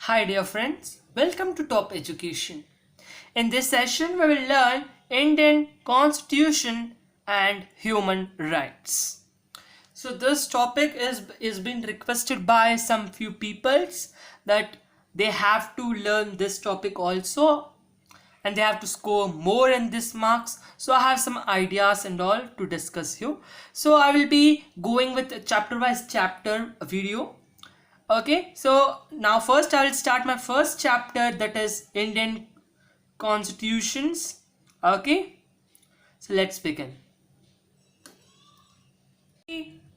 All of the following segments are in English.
Hi dear friends, welcome to Top Education. In this session we will learn Indian Constitution and human rights. So this topic is being requested by some few peoples that they have to learn this topic also and they have to score more in this marks. So I have some ideas and all to discuss you. So I will be going with a chapter wise chapter video. Okay, so now first I will start my first chapter, that is Indian Constitutions. Okay, so let's begin.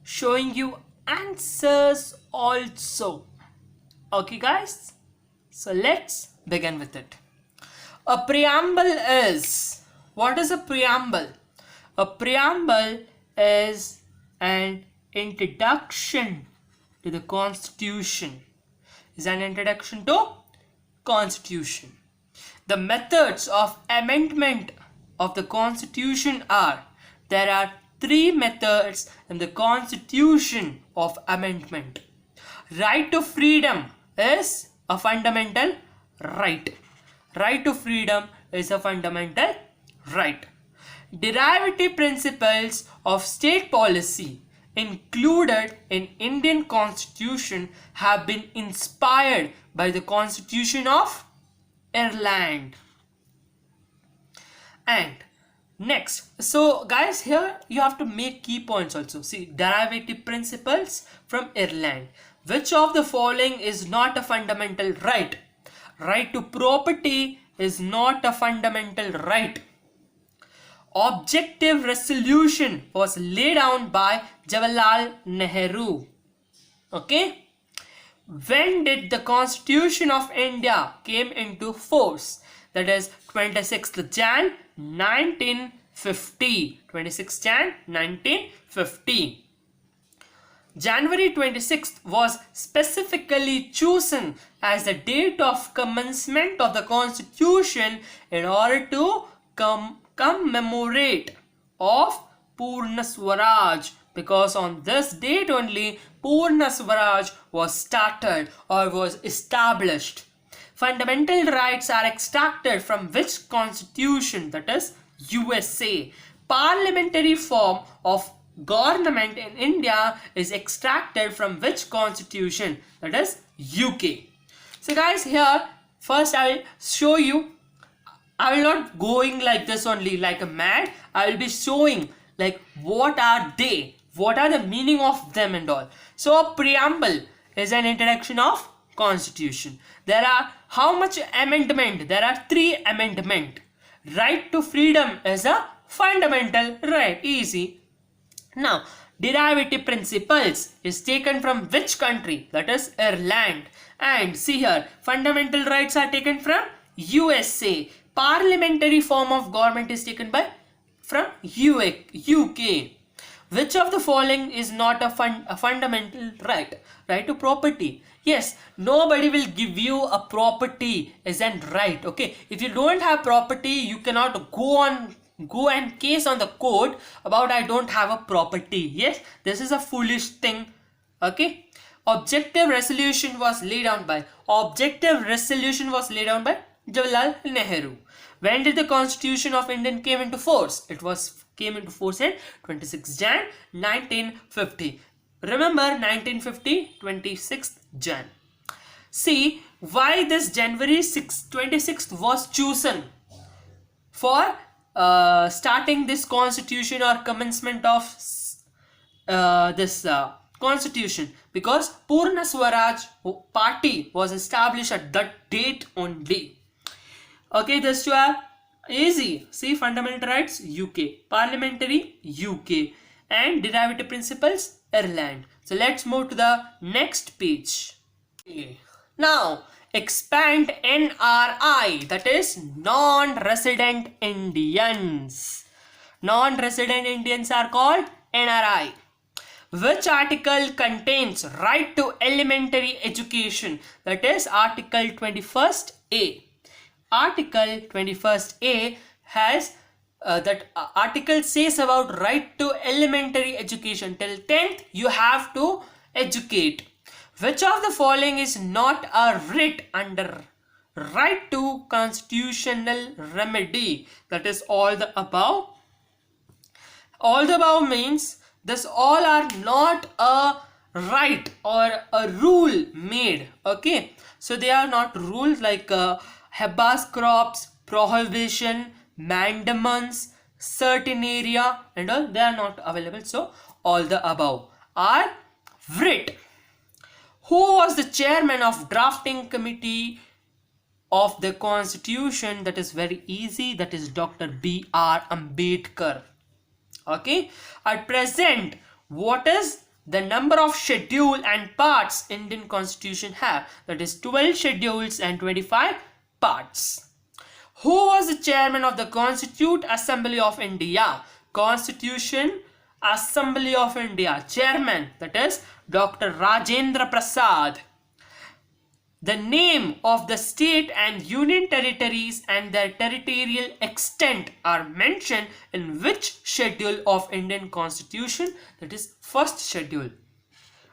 Showing you answers also. Okay guys, so let's begin with it. A preamble is, what is a preamble? A preamble is an introduction to the Constitution. Is an introduction to Constitution. The methods of amendment of the Constitution are, there are three methods in the Constitution of amendment. Right to freedom is a fundamental right. Right to freedom is a fundamental right. Derivative principles of state policy included in Indian Constitution have been inspired by the Constitution of Ireland. And next, so guys, here you have to make key points also. See, derivative principles from Ireland. Which of the following is not a fundamental right? Right to property is not a fundamental right. Objective resolution was laid down by Jawaharlal Nehru. Okay. When did the Constitution of India came into force? That is 26th Jan 1950. 26th Jan 1950. January 26th was specifically chosen as the date of commencement of the Constitution in order to commemorate of Purna Swaraj, because on this date only Purna Swaraj was started or was established. Fundamental rights are extracted from which constitution? That is USA. Parliamentary form of government in India is extracted from which constitution? That is UK. So guys, here first I will show you. I will not going like this only like a mad. I will be showing like what are they, what are the meaning of them and all. So a preamble is an introduction of Constitution. There are how much amendment? There are 3 amendment. Right to freedom is a fundamental right. Easy. Now derivative principles is taken from which country? That is Ireland. And see here, fundamental rights are taken from USA. Parliamentary form of government is taken by from UK. Which of the following is not a fundamental right? Right to property. Yes, nobody will give you a property as an right. Okay, if you don't have property, you cannot go and case on the court about I don't have a property. Yes, this is a foolish thing. Okay. Objective resolution was laid down by Jawaharlal Nehru. When did the Constitution of India came into force? It came into force in 26th Jan 1950. Remember 1950, 26th Jan. See why this January 26th was chosen for starting this constitution or commencement of this constitution, because Purna Swaraj party was established at that date only. Okay, this two are easy. See, fundamental rights UK, parliamentary UK, and derivative principles Ireland. So let's move to the next page. Okay. Now expand NRI, that is non-resident Indians. Non-resident Indians are called NRI. Which article contains right to elementary education? That is article 21st A. Article 21st A has that article says about right to elementary education. Till 10th you have to educate. Which of the following is not a writ under right to constitutional remedy? That is all the above. All the above means this all are not a right or a rule made. Okay, so they are not rules like habeas corpus, prohibition, mandaments, certain area and all, they are not available. So all the above are writ. Who was the chairman of drafting committee of the constitution? That is very easy, that is Dr. B.R. Ambedkar. Okay, at present what is the number of schedule and parts Indian constitution have? That is 12 schedules and 25 parts. Who was the chairman of the Constituent Assembly of India? Constitution Assembly of India chairman, that is Dr. Rajendra Prasad. The name of the state and union territories and their territorial extent are mentioned in which schedule of Indian Constitution? That is first schedule.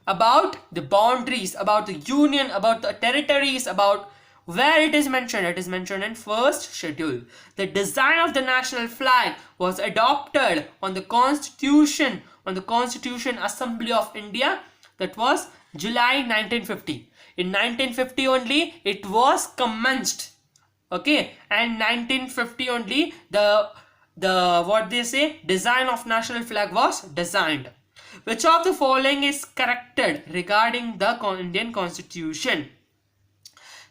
About the boundaries, about the union, about the territories, about where it is mentioned in first schedule. The design of the national flag was adopted on the Constitution Assembly of India, that was July 1950. In 1950 only it was commenced. Okay, and 1950 only the what they say, design of national flag was designed. Which of the following is corrected regarding the Indian Constitution?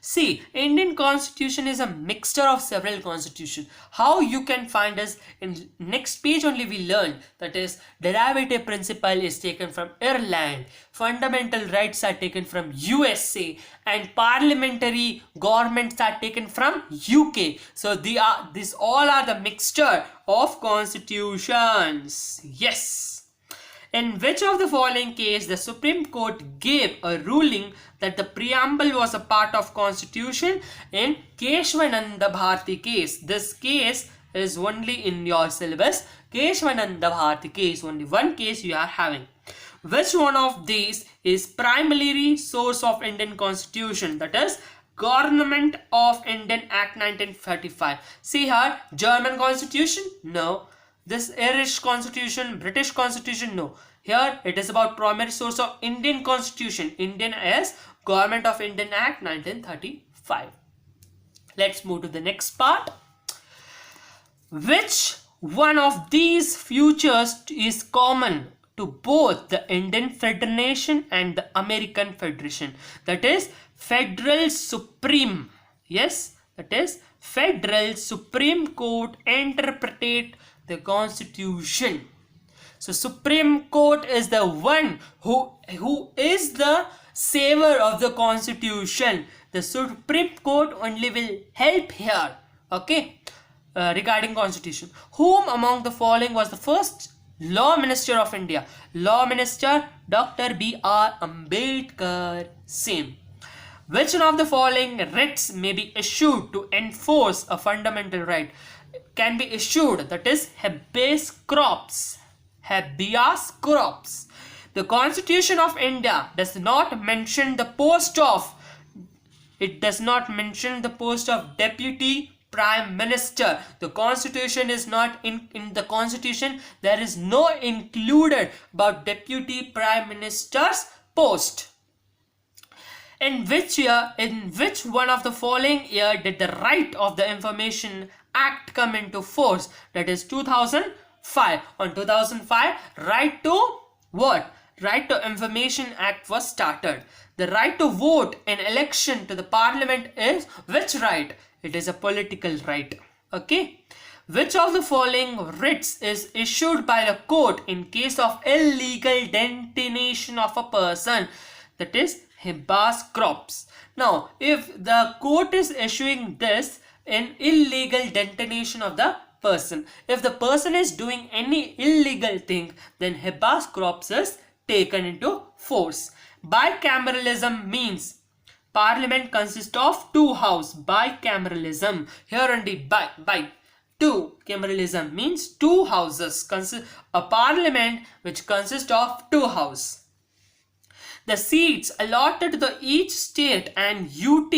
See, Indian Constitution is a mixture of several constitutions. How you can find us in next page only we learn, that is derivative principle is taken from Ireland, fundamental rights are taken from USA, and parliamentary governments are taken from UK. So these all are the mixture of constitutions. Yes. In which of the following case the Supreme Court gave a ruling that the preamble was a part of constitution? In Keshwananda Bharati case. This case is only in your syllabus. Keshwananda Bharati case, only one case you are having. Which one of these is primarily source of Indian Constitution? That is Government of Indian Act 1935. See here, German Constitution? No. This Irish Constitution, British Constitution? No. Here it is about primary source of Indian Constitution. Indian as Government of Indian Act 1935. Let's move to the next part. Which one of these features is common to both the Indian Federation and the American Federation? That is Federal Supreme. Yes, that is Federal Supreme Court interpreted the Constitution. So Supreme Court is the one who is the saver of the Constitution. The Supreme Court only will help here. Okay, regarding Constitution. Whom among the following was the first Law Minister of India? Law Minister Dr. B.R. Ambedkar. Same. Which one of the following writs may be issued to enforce a fundamental right? Can be issued, that is habeas corpus. Habeas corpus. The Constitution of India does not mention the post of, it does not mention the post of Deputy Prime Minister. The Constitution is not in the Constitution, there is no included about Deputy Prime Minister's post. In which year, in which one of the following year did the Right of the Information Act come into force? That is 2005. On 2005, right to what? Right to Information Act was started. The right to vote in election to the parliament is which right? It is a political right. Okay. Which of the following writs is issued by the court in case of illegal detention of a person? That is habeas corpus. Now, if the court is issuing this in illegal detention of the person, if the person is doing any illegal thing, then habeas corpus is taken into force. Bicameralism means parliament consists of two houses. Bicameralism, here only by two. Cameralism means two houses. A parliament which consists of two houses. The seats allotted to each state and UT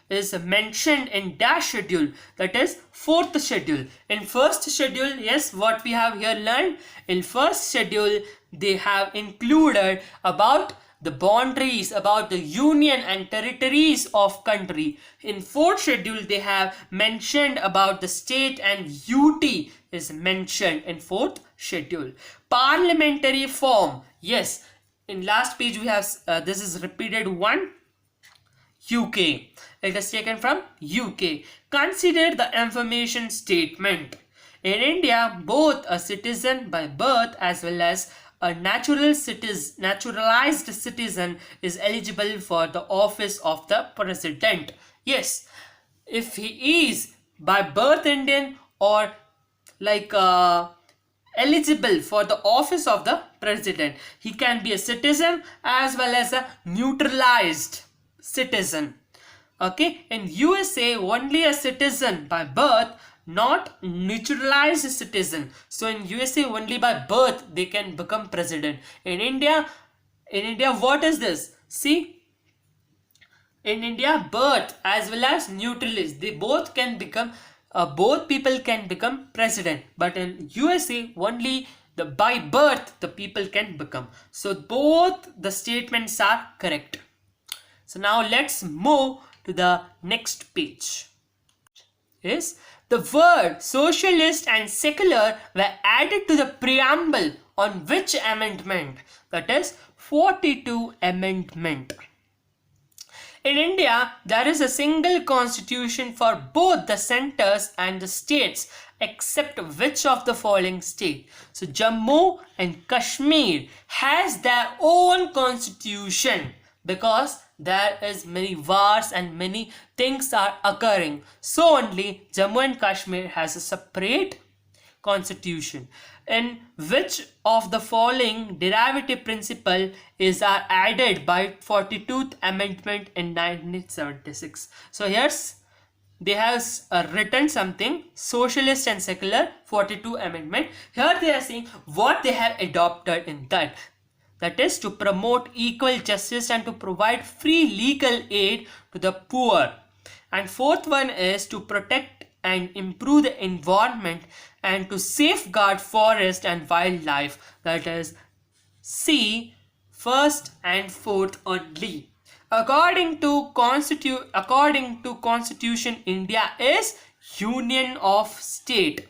is mentioned in dash schedule, that is fourth schedule. In first schedule, yes, what we have here learned, in first schedule they have included about the boundaries, about the union and territories of country. In fourth schedule they have mentioned about the state, and UT is mentioned in fourth schedule. Parliamentary form, yes, in last page we have this is repeated one. UK, it is taken from UK. Consider the information statement. In India, both a citizen by birth as well as a naturalized citizen is eligible for the office of the president. Yes, if he is by birth Indian or like eligible for the office of the president, he can be a citizen as well as a neutralized citizen. Okay, in USA only a citizen by birth, not naturalized citizen. So in USA only by birth they can become president. In India what is this? See, in India birth as well as neutralized, they both can become both people can become president, but in USA only the by birth the people can become. So both the statements are correct. So now let's move to the next page. Is the word socialist and secular were added to the preamble on which amendment? That is 42 amendment. In India, there is a single constitution for both the centers and the states, except which of the following state? So Jammu and Kashmir has their own constitution because there is many wars and many things are occurring. So only Jammu and Kashmir has a separate constitution. In which of the following derivative principle is added by 42th amendment in 1976? So here's they have written something socialist and secular 42 amendment. Here they are saying what they have adopted in that. That is to promote equal justice and to provide free legal aid to the poor. And fourth one is to protect and improve the environment and to safeguard forest and wildlife. That is C, first and fourth only. According to Constitution, India is Union of State.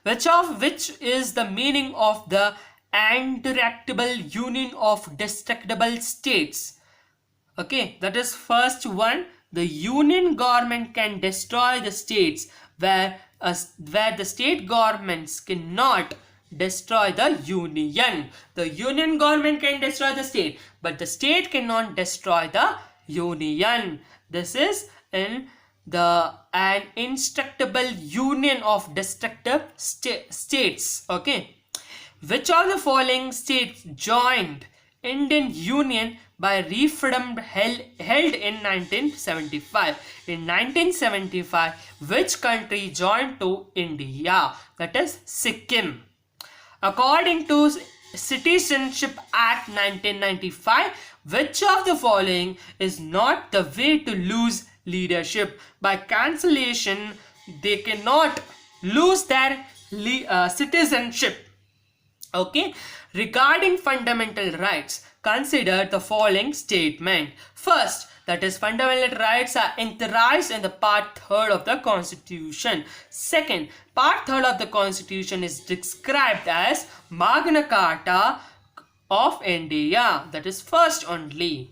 Which is the meaning of the Interactable Union of Destructible States? Okay, that is first one. The union government can destroy the states where the state governments cannot destroy the union. The union government can destroy the state, but the state cannot destroy the union. This is in an indestructible union of destructive states. Okay, which of the following states joined Indian Union by referendum held in 1975? In 1975, which country joined to India? That is Sikkim. According to Citizenship Act 1995, which of the following is not the way to lose leadership? By cancellation, they cannot lose their citizenship. Okay, regarding fundamental rights, consider the following statement. First, that is fundamental rights are enshrined in the part 3rd of the Constitution. Second, part 3rd of the Constitution is described as Magna Carta of India. That is first only.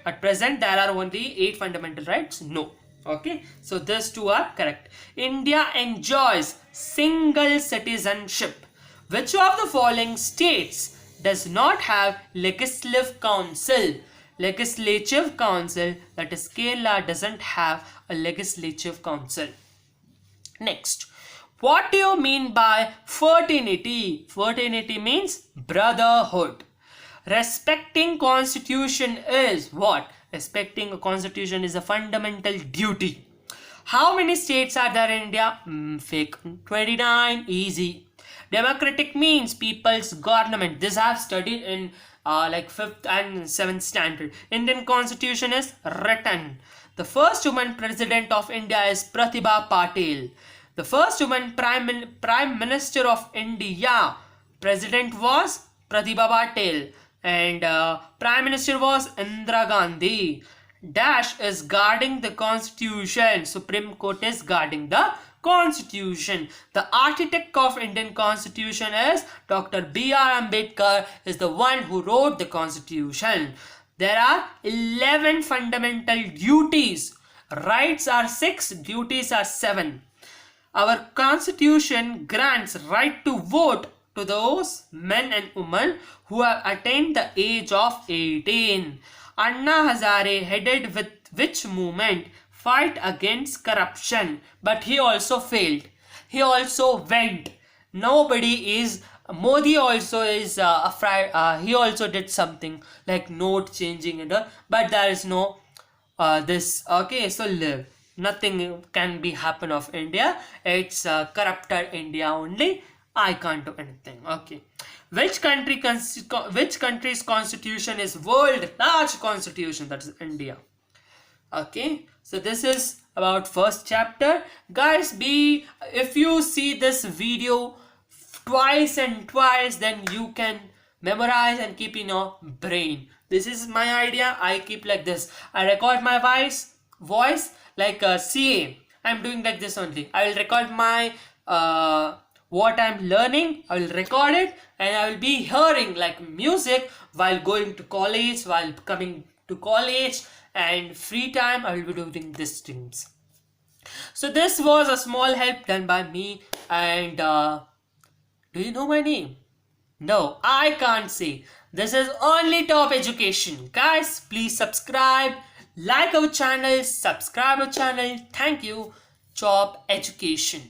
At present, there are only 8 fundamental rights. No. Okay, so these two are correct. India enjoys single citizenship. Which of the following states does not have legislative council? Legislative council, that is Kerala, doesn't have a legislative council. Next, what do you mean by fraternity? Fraternity means brotherhood. Respecting constitution is what? Respecting a constitution is a fundamental duty. How many states are there in India? Fake. 29, easy. Democratic means people's government. This I have studied in like 5th and 7th standard. Indian Constitution is written. The first woman president of India is Pratibha Patil. The first woman prime minister of India president was Pratibha Patil, and prime minister was Indira Gandhi. Dash is guarding the constitution. Supreme Court is guarding the constitution. The architect of Indian constitution is Dr. B.R. Ambedkar, is the one who wrote the constitution. There are 11 fundamental duties. Rights are 6, duties are 7. Our constitution grants right to vote to those men and women who have attained the age of 18. Anna Hazare headed with which movement? Fight against corruption. But he also failed. He also went. Nobody is... Modi also is afraid. He also did something like note changing and all. But there is no this. Okay, so live. Nothing can be happen of India. It's corrupted India only. I can't do anything. Okay. Which country's constitution is world large constitution? That is India. Okay. So this is about first chapter. Guys, if you see this video twice and twice, then you can memorize and keep in your brain. This is my idea. I keep like this. I record my voice like a CA. I'm doing like this only. I will record my what I'm learning. I will record it and I will be hearing like music while going to college, while coming to college, and free time I will be doing these things. So this was a small help done by me. And do you know my name? No, I can't say. This is only Top Education. Guys, please subscribe, like our channel, subscribe our channel. Thank you. Top Education.